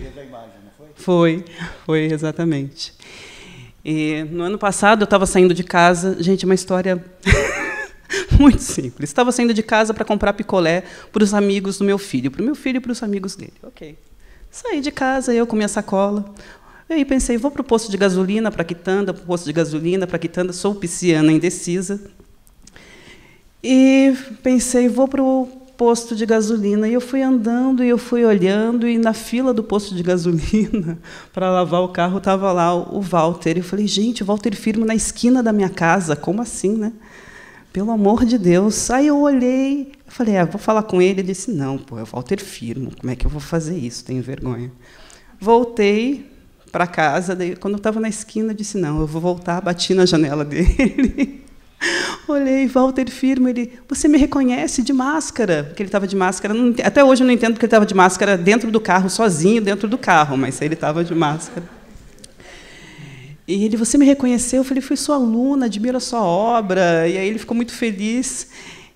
C: foi exatamente. E no ano passado eu estava saindo de casa, gente, uma história muito simples. Estava saindo de casa para comprar picolé para os amigos do meu filho, para o meu filho e para os amigos dele. Ok. Saí de casa, eu com minha sacola. E aí pensei, vou para o posto de gasolina, para Quitanda, para o posto de gasolina, para Quitanda, sou pisciana indecisa. E pensei, vou para o posto de gasolina. E eu fui andando, e eu fui olhando, e na fila do posto de gasolina, para lavar o carro, estava lá o Walter. Eu falei, gente, o Walter Firmo na esquina da minha casa, como assim, né? Pelo amor de Deus. Aí eu olhei, eu falei, vou falar com ele. Ele disse, não, pô, é o Walter Firmo, como é que eu vou fazer isso? Tenho vergonha. Voltei para casa, daí, quando eu estava na esquina, disse, não, eu vou voltar, bati na janela dele, olhei, Walter Firmo, ele, você me reconhece de máscara? Porque ele estava de máscara, até hoje eu não entendo porque ele estava de máscara dentro do carro, sozinho, dentro do carro, mas ele estava de máscara. E ele, você me reconheceu? Eu falei, fui sua aluna, admiro a sua obra, e aí ele ficou muito feliz,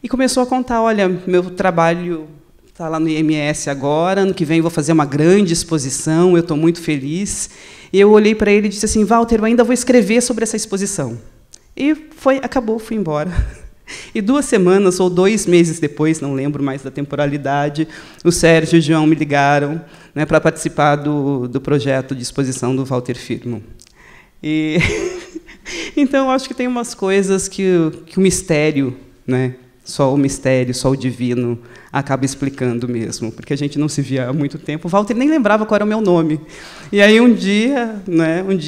C: e começou a contar, olha, meu trabalho está lá no IMS agora, ano que vem vou fazer uma grande exposição, eu estou muito feliz. E eu olhei para ele e disse assim, Walter, eu ainda vou escrever sobre essa exposição. E acabou, fui embora. E 2 semanas ou 2 meses depois, não lembro mais da temporalidade, o Sérgio e o João me ligaram, né, para participar do projeto de exposição do Walter Firmo. E então, eu acho que tem umas coisas que o mistério, né, só o mistério, só o divino, acaba explicando mesmo, porque a gente não se via há muito tempo. O Walter nem lembrava qual era o meu nome. E aí, um dia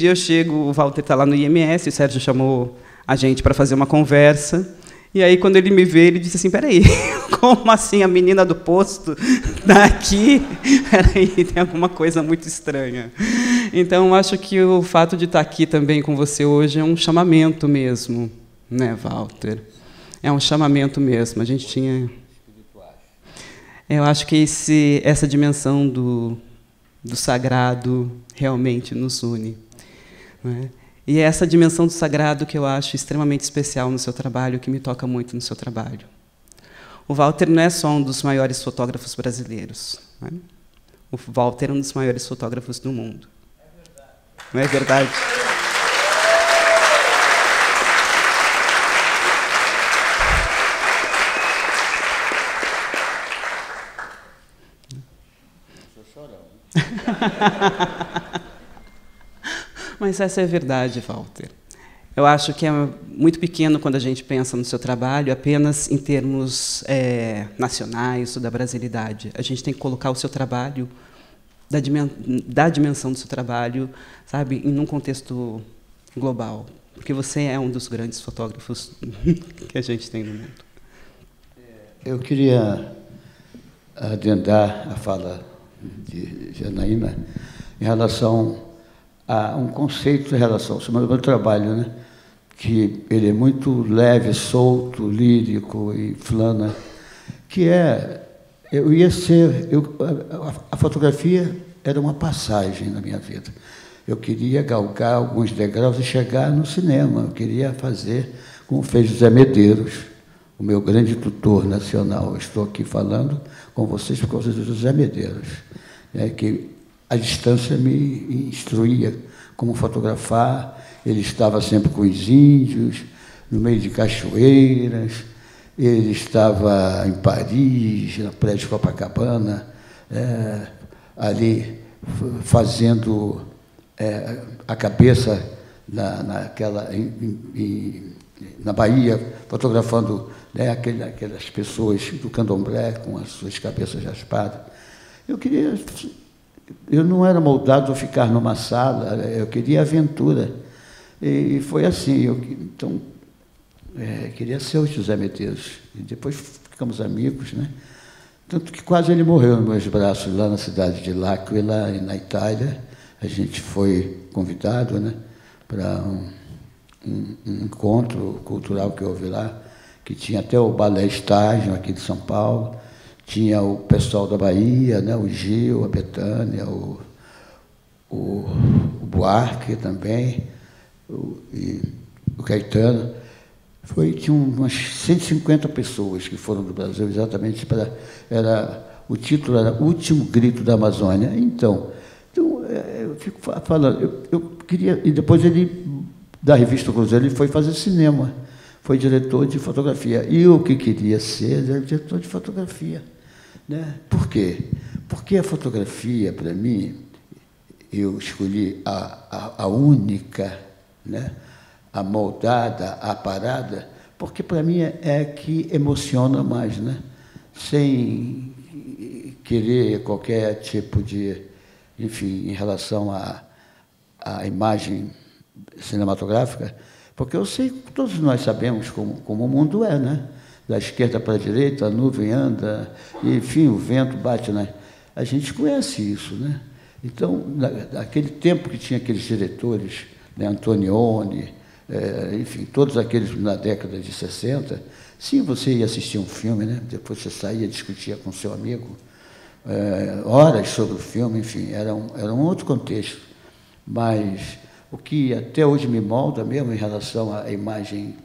C: eu chego, o Walter está lá no IMS, o Sérgio chamou a gente para fazer uma conversa, E aí, quando ele me vê, ele disse assim, peraí, como assim a menina do posto está aqui? Peraí, tem alguma coisa muito estranha. Então, acho que o fato de estar aqui também com você hoje é um chamamento mesmo, né, Walter? É um chamamento mesmo. A gente tinha... Eu acho que essa dimensão do sagrado realmente nos une, né? E é essa dimensão do sagrado que eu acho extremamente especial no seu trabalho, que me toca muito no seu trabalho. O Walter não é só um dos maiores fotógrafos brasileiros, né? O Walter é um dos maiores fotógrafos do mundo. Não é verdade? Mas essa é a verdade, Walter. Eu acho que é muito pequeno quando a gente pensa no seu trabalho apenas em termos nacionais ou da brasilidade. A gente tem que colocar o seu trabalho, da dimensão do seu trabalho, sabe, em um contexto global, porque você é um dos grandes fotógrafos que a gente tem no mundo.
A: Eu queria adendar a fala de Janaína em relação a um conceito em relação ao meu trabalho, né? Que ele é muito leve, solto, lírico e flana, que a fotografia era uma passagem na minha vida. Eu queria galgar alguns degraus e chegar no cinema. Eu queria fazer como fez José Medeiros, o meu grande tutor nacional. Eu estou aqui falando com vocês por causa de José Medeiros, que à distância me instruía como fotografar. Ele estava sempre com os índios, no meio de cachoeiras. Ele estava em Paris, na praia de Copacabana, ali fazendo a cabeça na Bahia, fotografando aquelas pessoas do candomblé com as suas cabeças raspadas. Eu não era moldado a ficar numa sala, eu queria aventura. E foi assim. Então, queria ser o José Medeiros. E depois ficamos amigos, né? Tanto que quase ele morreu nos meus braços, lá na cidade de L'Aquila, na Itália. A gente foi convidado, né, para um encontro cultural que houve lá, que tinha até o Balé Estágio, aqui de São Paulo, tinha o pessoal da Bahia, né, o Gil, a Betânia, o Buarque também, e o Caetano. Tinha umas 150 pessoas que foram do Brasil, exatamente o título era O Último Grito da Amazônia. Então eu fico falando, eu queria, e depois da revista Cruzeiro, ele foi fazer cinema, foi diretor de fotografia. E eu que queria ser era diretor de fotografia, né? Por quê? Porque a fotografia, para mim, eu escolhi a única, né? A moldada, a parada, porque para mim é que emociona mais, né? Sem querer qualquer tipo de, enfim, em relação à imagem cinematográfica, porque eu sei, todos nós sabemos como o mundo é, né? Da esquerda para a direita, a nuvem anda, e, enfim, o vento bate, né? A gente conhece isso, né? Então, naquele tempo que tinha aqueles diretores, né? Antonioni, enfim, todos aqueles na década de 60, sim, você ia assistir um filme, né? Depois você saía, discutia com seu amigo, horas sobre o filme, enfim, era um outro contexto. Mas o que até hoje me molda mesmo em relação à imagem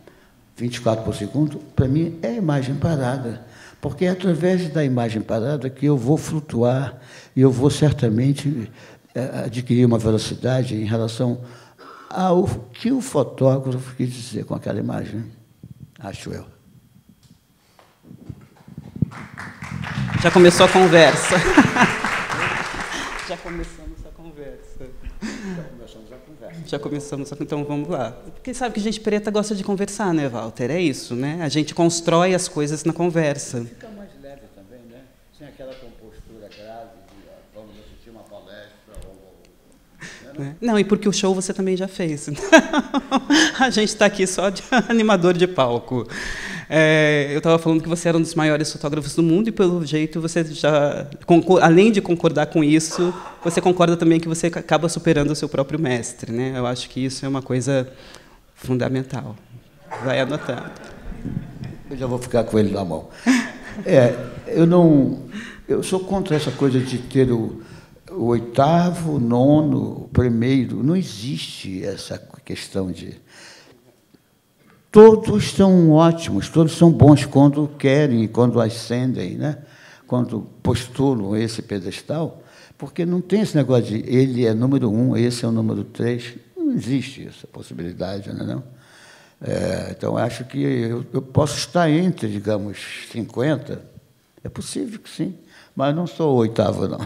A: 24 por segundo, para mim é a imagem parada, porque é através da imagem parada que eu vou flutuar e eu vou certamente adquirir uma velocidade em relação ao que o fotógrafo quis dizer com aquela imagem, acho eu.
C: Já começou a conversa. Já começamos a conversa. Já começamos a... Então, vamos lá. Porque sabe que gente preta gosta de conversar, né, Walter? É isso, né? A gente constrói as coisas na conversa.
A: Fica mais leve também, né? Sem aquela compostura grave de vamos assistir uma palestra ou...
C: Não, e porque o show você também já fez. A gente está aqui só de animador de palco. Eu estava falando que você era um dos maiores fotógrafos do mundo e, pelo jeito, você já, além de concordar com isso, você concorda também que você acaba superando o seu próprio mestre, né? Eu acho que isso é uma coisa fundamental. Vai anotando.
A: Eu já vou ficar com ele na mão. Eu sou contra essa coisa de ter o oitavo, o nono, o primeiro. Não existe essa questão de... Todos são ótimos, todos são bons quando querem, quando ascendem, né? Quando postulam esse pedestal, porque não tem esse negócio de ele é número 1, esse é o número 3. Não existe essa possibilidade, não é? Então, acho que eu posso estar entre, digamos, 50. É possível que sim, mas não sou o oitavo, não.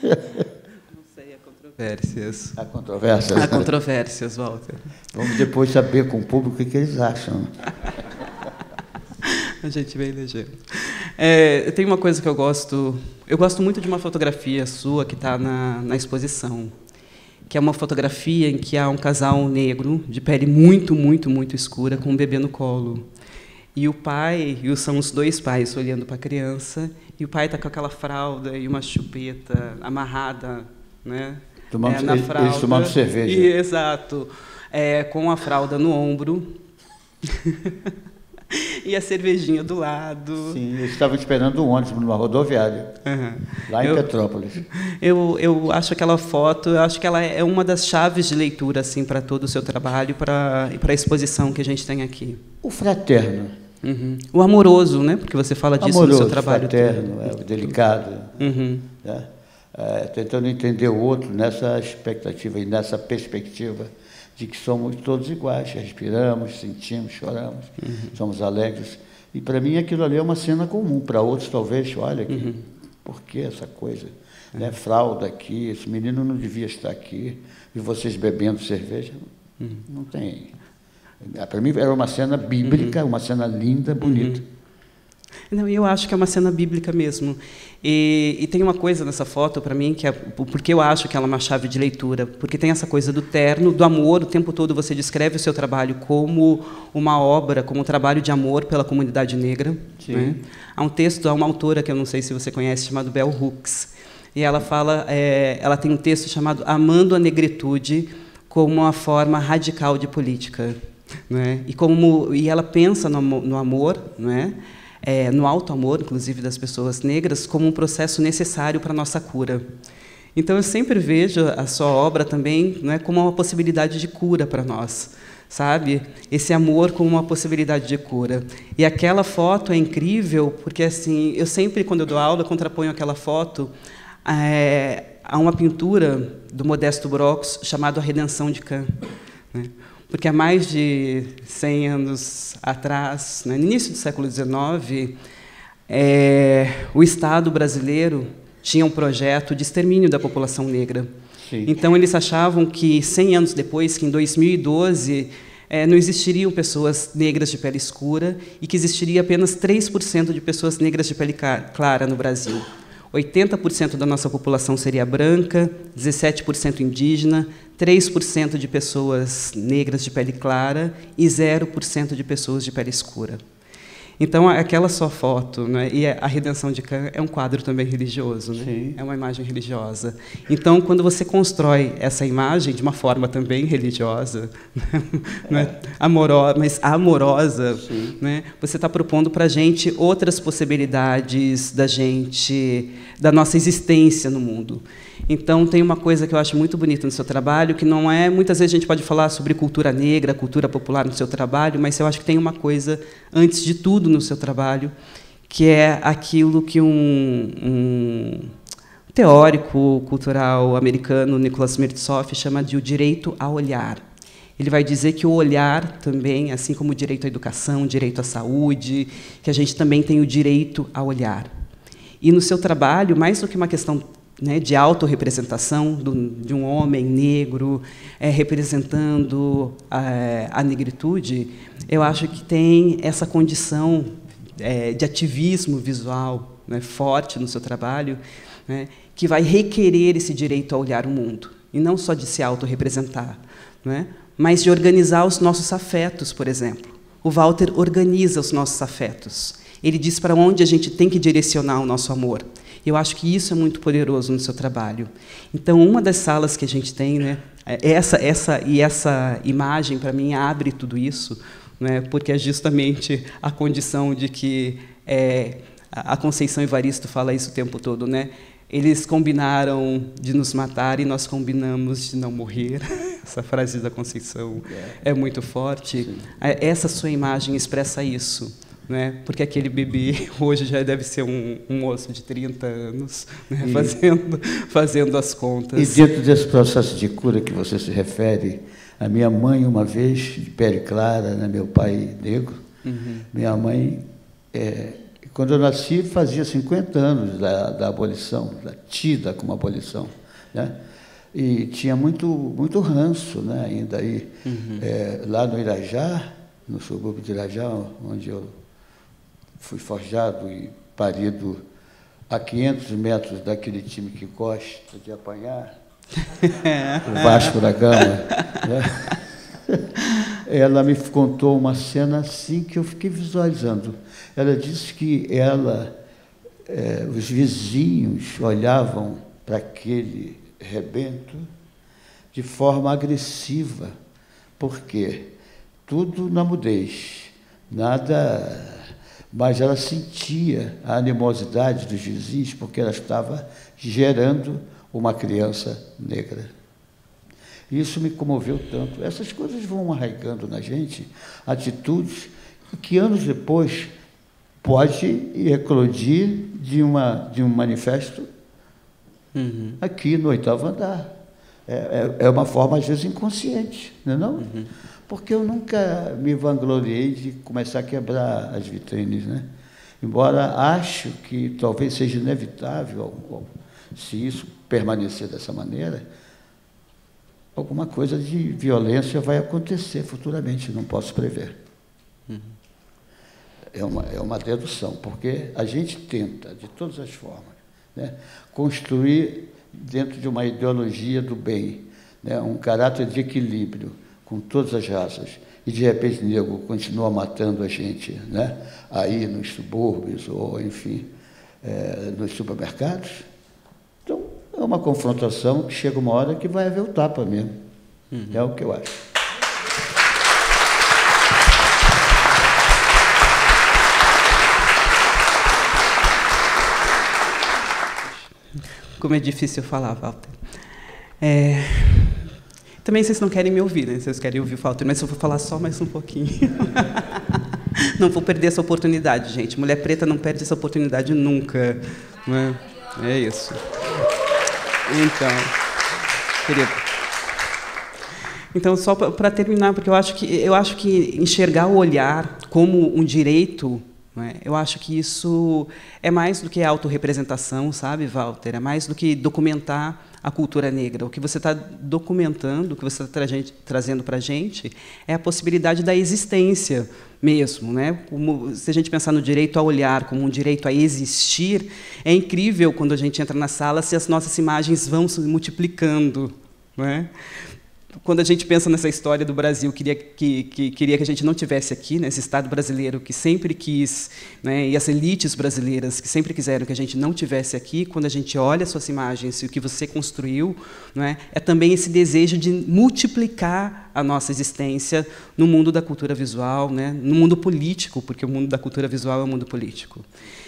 C: Não sei, há controvérsias.
A: Há controvérsias?
C: Há controvérsias, Walter.
A: Vamos depois saber com o público o que eles acham.
C: A gente vai elegendo. Tem uma coisa que eu gosto muito de uma fotografia sua que está na exposição, que é uma fotografia em que há um casal negro, de pele muito, muito, muito escura, com um bebê no colo. E o pai, são os dois pais olhando para a criança, e o pai está com aquela fralda e uma chupeta amarrada, né, na fralda.
A: Eles tomando cerveja.
C: Exato. Com a fralda no ombro. E a cervejinha do lado.
A: Sim, eles estavam esperando um ônibus numa rodoviária, lá em Petrópolis.
C: Eu acho aquela foto, eu acho que ela é uma das chaves de leitura assim, para todo o seu trabalho e para a exposição que a gente tem aqui.
A: O fraterno.
C: O amoroso, né? Porque você fala disso no seu trabalho.
A: O fraterno, o delicado. Né? Tentando entender o outro nessa expectativa e nessa perspectiva de que somos todos iguais, respiramos, sentimos, choramos, somos alegres. E, para mim, aquilo ali é uma cena comum. Para outros, talvez, olha, por que essa coisa? Né? Fralda aqui, esse menino não devia estar aqui, e vocês bebendo cerveja. Não tem. Para mim, era uma cena bíblica, uma cena linda, bonita.
C: Não, eu acho que é uma cena bíblica mesmo. E tem uma coisa nessa foto, para mim, que porque eu acho que ela é uma chave de leitura, porque tem essa coisa do terno, do amor, o tempo todo você descreve o seu trabalho como uma obra, como um trabalho de amor pela comunidade negra. Né? Há um texto, há uma autora, que eu não sei se você conhece, chamada Bell Hooks, e ela fala, ela tem um texto chamado Amando a Negritude como uma forma radical de política. Né? E ela pensa no amor, né? No alto amor, inclusive, das pessoas negras, como um processo necessário para a nossa cura. Então, eu sempre vejo a sua obra também, né, como uma possibilidade de cura para nós, sabe? Esse amor como uma possibilidade de cura. E aquela foto é incrível, porque assim, eu sempre, quando eu dou aula, contraponho aquela foto a uma pintura do Modesto Brox, chamada A Redenção de Cã. Né? Porque há mais de 100 anos atrás, no início do século XIX, o Estado brasileiro tinha um projeto de extermínio da população negra. Sim. Então, eles achavam que, 100 anos depois, que em 2012, não existiriam pessoas negras de pele escura e que existiria apenas 3% de pessoas negras de pele clara no Brasil. 80% da nossa população seria branca, 17% indígena, 3% de pessoas negras de pele clara e 0% de pessoas de pele escura. Então, aquela só foto, né, e a Redenção de Cã é um quadro também religioso, né? Sim. É uma imagem religiosa. Então, quando você constrói essa imagem de uma forma também religiosa, né, mas amorosa, né, você está propondo para a gente outras possibilidades da nossa existência no mundo. Então, tem uma coisa que eu acho muito bonita no seu trabalho, que não é... Muitas vezes a gente pode falar sobre cultura negra, cultura popular no seu trabalho, mas eu acho que tem uma coisa, antes de tudo, no seu trabalho, que é aquilo que um teórico cultural americano, Nicholas Mirtsoff, chama de o direito a olhar. Ele vai dizer que o olhar também, assim como o direito à educação, o direito à saúde, que a gente também tem o direito a olhar. E no seu trabalho, mais do que uma questão, né, de autorrepresentação de um homem negro representando a negritude, eu acho que tem essa condição de ativismo visual, né, forte no seu trabalho, né, que vai requerer esse direito a olhar o mundo, e não só de se autorrepresentar, né, mas de organizar os nossos afetos, por exemplo. o Walter organiza os nossos afetos. Ele diz para onde a gente tem que direcionar o nosso amor. Eu acho que isso é muito poderoso no seu trabalho. Então, uma das salas que a gente tem, né, essa imagem, para mim, abre tudo isso, né, porque é justamente a condição de que a Conceição Evaristo fala isso o tempo todo, né? Eles combinaram de nos matar e nós combinamos de não morrer. Essa frase da Conceição é muito forte. Sim. Essa sua imagem expressa isso, né? Porque aquele bebê hoje já deve ser um moço de 30 anos, né? Fazendo as contas.
A: E dentro desse processo de cura que você se refere, a minha mãe, uma vez, de pele clara, né? Meu pai negro, minha mãe... Quando eu nasci, fazia 50 anos da abolição, tida como abolição, né? E tinha muito ranço, né? Ainda aí, lá no Irajá, no subúrbio de Irajá, onde eu fui forjado e parido a 500 metros daquele time que gosta de apanhar, o Vasco da Gama, né? Ela me contou uma cena assim que eu fiquei visualizando. Ela disse que os vizinhos olhavam para aquele rebento de forma agressiva. Por quê? Tudo na mudez, nada... Mas ela sentia a animosidade dos vizinhos porque ela estava gerando uma criança negra. Isso me comoveu tanto. Essas coisas vão arraigando na gente, atitudes que anos depois pode eclodir de um manifesto aqui no 8º andar. É uma forma, às vezes, inconsciente, não é não? Porque eu nunca me vangloriei de começar a quebrar as vitrines, né? Embora acho que talvez seja inevitável, se isso permanecer dessa maneira, alguma coisa de violência vai acontecer futuramente, não posso prever. É uma dedução, porque a gente tenta, de todas as formas, né, construir dentro de uma ideologia do bem, né, um caráter de equilíbrio com todas as raças, e de repente o negro continua matando a gente, né, aí nos subúrbios, ou enfim, nos supermercados. Então, é uma confrontação que chega uma hora que vai haver o tapa mesmo. É o que eu acho.
C: Como é difícil falar, Walter. Também vocês não querem me ouvir, né? Vocês querem ouvir o Walter, mas eu vou falar só mais um pouquinho. Não vou perder essa oportunidade, gente. Mulher preta não perde essa oportunidade nunca. Não é? É isso. Então, querido. Então, só para terminar, porque eu acho que enxergar o olhar como um direito, né, eu acho que isso é mais do que autorrepresentação, sabe, Walter? É mais do que documentar a cultura negra. O que você está documentando, o que você está trazendo para a gente, é a possibilidade da existência mesmo, né? Como, se a gente pensar no direito a olhar como um direito a existir, é incrível quando a gente entra na sala se as nossas imagens vão se multiplicando, né? Quando a gente pensa nessa história do Brasil, queria que a gente não tivesse aqui, né, esse Estado brasileiro que sempre quis, né, e as elites brasileiras que sempre quiseram que a gente não tivesse aqui, quando a gente olha suas imagens e o que você construiu, né, é também esse desejo de multiplicar a nossa existência no mundo da cultura visual, né, no mundo político, porque o mundo da cultura visual é o mundo político.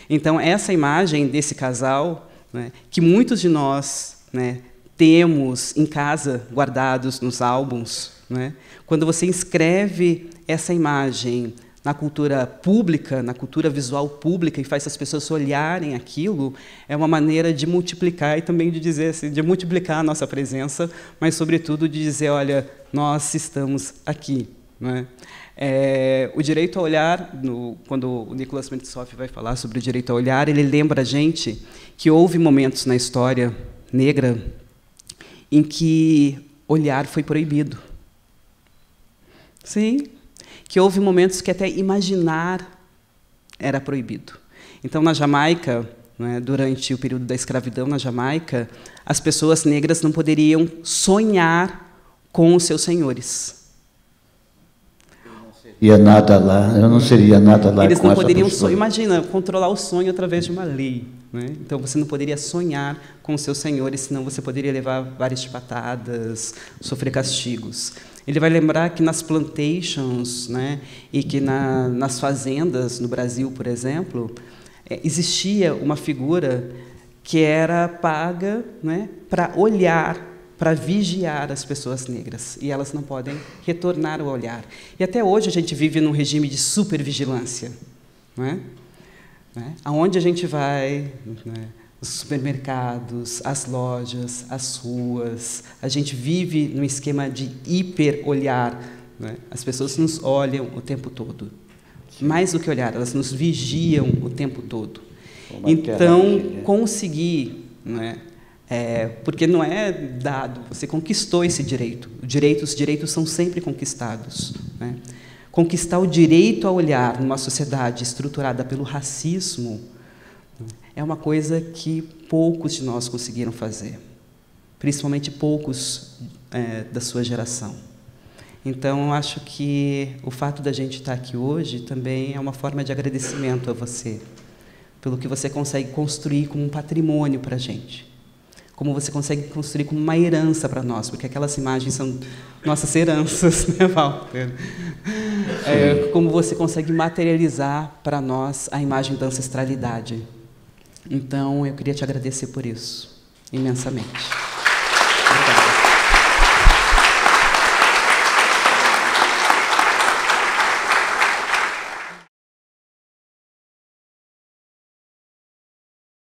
C: Então, essa imagem desse casal, né, que muitos de nós, né, temos em casa, guardados nos álbuns, né? Quando você inscreve essa imagem na cultura pública, na cultura visual pública, e faz as pessoas olharem aquilo, é uma maneira de multiplicar e também de dizer assim, de multiplicar a nossa presença, mas, sobretudo, de dizer, olha, nós estamos aqui, né? O direito a olhar, quando o Nicolas Mentsoff vai falar sobre o direito a olhar, ele lembra a gente que houve momentos na história negra em que olhar foi proibido. Sim, que houve momentos que até imaginar era proibido. Então, na Jamaica, né, durante o período da escravidão na Jamaica, as pessoas negras não poderiam sonhar com os seus senhores.
A: ia nada lá, eu não seria nada lá.
C: Eles
A: com
C: não
A: essa
C: poderiam
A: postura.
C: Imagina, controlar o sonho através de uma lei, né? Então você não poderia sonhar com os seus senhores, senão você poderia levar várias chibatadas, sofrer castigos. Ele vai lembrar que nas plantations, né, e que nas fazendas no Brasil, por exemplo, existia uma figura que era paga, né, para olhar, para vigiar as pessoas negras, e elas não podem retornar o olhar. E até hoje a gente vive num regime de supervigilância, não é? Aonde a gente vai, né, os supermercados, as lojas, as ruas, a gente vive num esquema de hiper-olhar, né? As pessoas nos olham o tempo todo. Mais do que olhar, elas nos vigiam o tempo todo. Então, conseguir, né, porque não é dado, você conquistou esse direito. Os direitos são sempre conquistados, né? Conquistar o direito a olhar numa sociedade estruturada pelo racismo é uma coisa que poucos de nós conseguiram fazer, principalmente poucos da sua geração. Então, eu acho que o fato da gente estar aqui hoje também é uma forma de agradecimento a você, pelo que você consegue construir como um patrimônio para a gente, como você consegue construir como uma herança para nós, porque aquelas imagens são nossas heranças, né, Walter? Como você consegue materializar para nós a imagem da ancestralidade. Então, eu queria te agradecer por isso, imensamente.